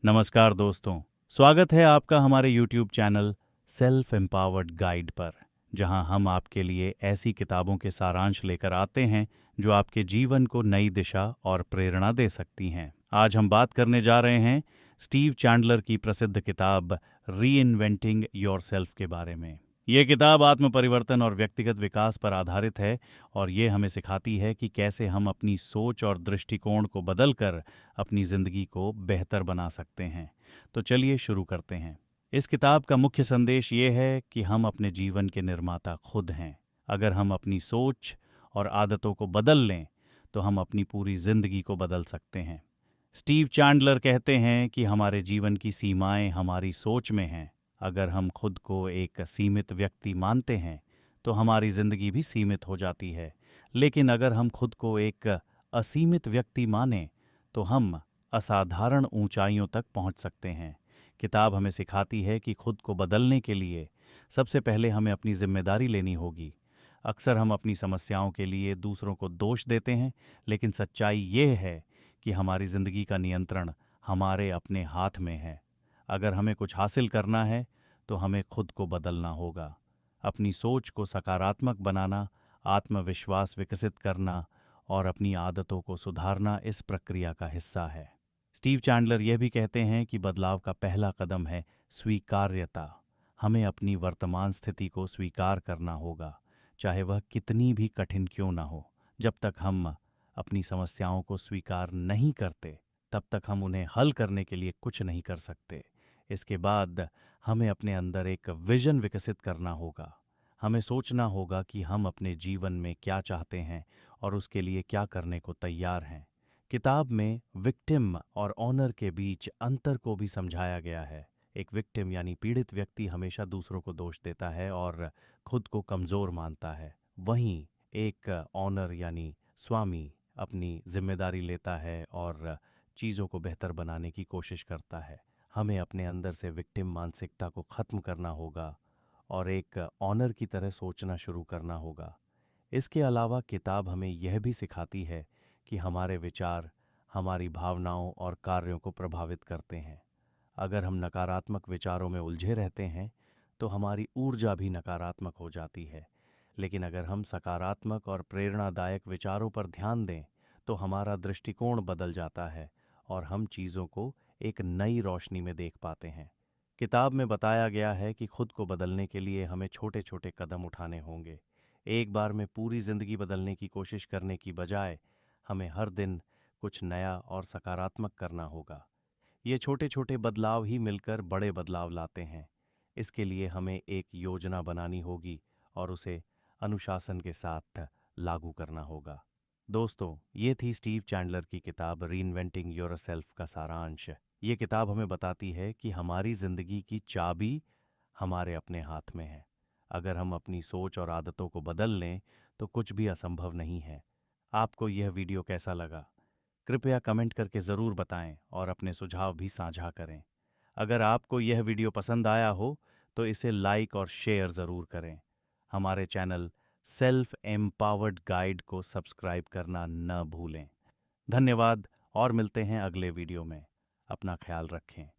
नमस्कार दोस्तों, स्वागत है आपका हमारे YouTube channel self empowered guide पर, जहां हम आपके लिए ऐसी किताबों के सारांश लेकर आते हैं जो आपके जीवन को नई दिशा और प्रेरणा दे सकती हैं। आज हम बात करने जा रहे हैं स्टीव चैंडलर की प्रसिद्ध किताब रीइन्वेंटिंग योरसेल्फ के बारे में। ये किताब आत्म परिवर्तन और व्यक्तिगत विकास पर आधारित है और ये हमें सिखाती है कि कैसे हम अपनी सोच और दृष्टिकोण को बदलकर अपनी ज़िंदगी को बेहतर बना सकते हैं। तो चलिए शुरू करते हैं। इस किताब का मुख्य संदेश ये है कि हम अपने जीवन के निर्माता खुद हैं। अगर हम अपनी सोच और आदतों को बदल लें तो हम अपनी पूरी ज़िंदगी को बदल सकते हैं। स्टीव चैंडलर कहते हैं कि हमारे जीवन की सीमाएं हमारी सोच में हैं। अगर हम खुद को एक सीमित व्यक्ति मानते हैं तो हमारी ज़िंदगी भी सीमित हो जाती है, लेकिन अगर हम खुद को एक असीमित व्यक्ति माने तो हम असाधारण ऊंचाइयों तक पहुंच सकते हैं। किताब हमें सिखाती है कि खुद को बदलने के लिए सबसे पहले हमें अपनी जिम्मेदारी लेनी होगी। अक्सर हम अपनी समस्याओं के लिए दूसरों को दोष देते हैं, लेकिन सच्चाई ये है कि हमारी ज़िंदगी का नियंत्रण हमारे अपने हाथ में है। अगर हमें कुछ हासिल करना है तो हमें खुद को बदलना होगा। अपनी सोच को सकारात्मक बनाना, आत्मविश्वास विकसित करना और अपनी आदतों को सुधारना इस प्रक्रिया का हिस्सा है। स्टीव चैंडलर यह भी कहते हैं कि बदलाव का पहला कदम है स्वीकार्यता। हमें अपनी वर्तमान स्थिति को स्वीकार करना होगा, चाहे वह कितनी भी कठिन क्यों ना हो। जब तक हम अपनी समस्याओं को स्वीकार नहीं करते, तब तक हम उन्हें हल करने के लिए कुछ नहीं कर सकते। इसके बाद हमें अपने अंदर एक विजन विकसित करना होगा। हमें सोचना होगा कि हम अपने जीवन में क्या चाहते हैं और उसके लिए क्या करने को तैयार हैं। किताब में विक्टिम और ऑनर के बीच अंतर को भी समझाया गया है। एक विक्टिम यानी पीड़ित व्यक्ति हमेशा दूसरों को दोष देता है और खुद को कमज़ोर मानता है। वहीं एक ऑनर यानी स्वामी अपनी जिम्मेदारी लेता है और चीज़ों को बेहतर बनाने की कोशिश करता है। हमें अपने अंदर से विक्टिम मानसिकता को ख़त्म करना होगा और एक ऑनर की तरह सोचना शुरू करना होगा। इसके अलावा किताब हमें यह भी सिखाती है कि हमारे विचार हमारी भावनाओं और कार्यों को प्रभावित करते हैं। अगर हम नकारात्मक विचारों में उलझे रहते हैं तो हमारी ऊर्जा भी नकारात्मक हो जाती है, लेकिन अगर हम सकारात्मक और प्रेरणादायक विचारों पर ध्यान दें तो हमारा दृष्टिकोण बदल जाता है और हम चीज़ों को एक नई रोशनी में देख पाते हैं। किताब में बताया गया है कि खुद को बदलने के लिए हमें छोटे छोटे कदम उठाने होंगे। एक बार में पूरी ज़िंदगी बदलने की कोशिश करने की बजाय हमें हर दिन कुछ नया और सकारात्मक करना होगा। ये छोटे छोटे बदलाव ही मिलकर बड़े बदलाव लाते हैं। इसके लिए हमें एक योजना बनानी होगी और उसे अनुशासन के साथ लागू करना होगा। दोस्तों, ये थी स्टीव चैंडलर की किताब रीइन्वेंटिंग योरसेल्फ का सारांश। ये किताब हमें बताती है कि हमारी ज़िंदगी की चाबी हमारे अपने हाथ में है। अगर हम अपनी सोच और आदतों को बदल लें तो कुछ भी असंभव नहीं है। आपको यह वीडियो कैसा लगा? कृपया कमेंट करके ज़रूर बताएं और अपने सुझाव भी साझा करें। अगर आपको यह वीडियो पसंद आया हो तो इसे लाइक और शेयर ज़रूर करें। हमारे चैनल सेल्फ एम्पावर्ड गाइड को सब्सक्राइब करना न भूलें। धन्यवाद और मिलते हैं अगले वीडियो में। अपना ख्याल रखें।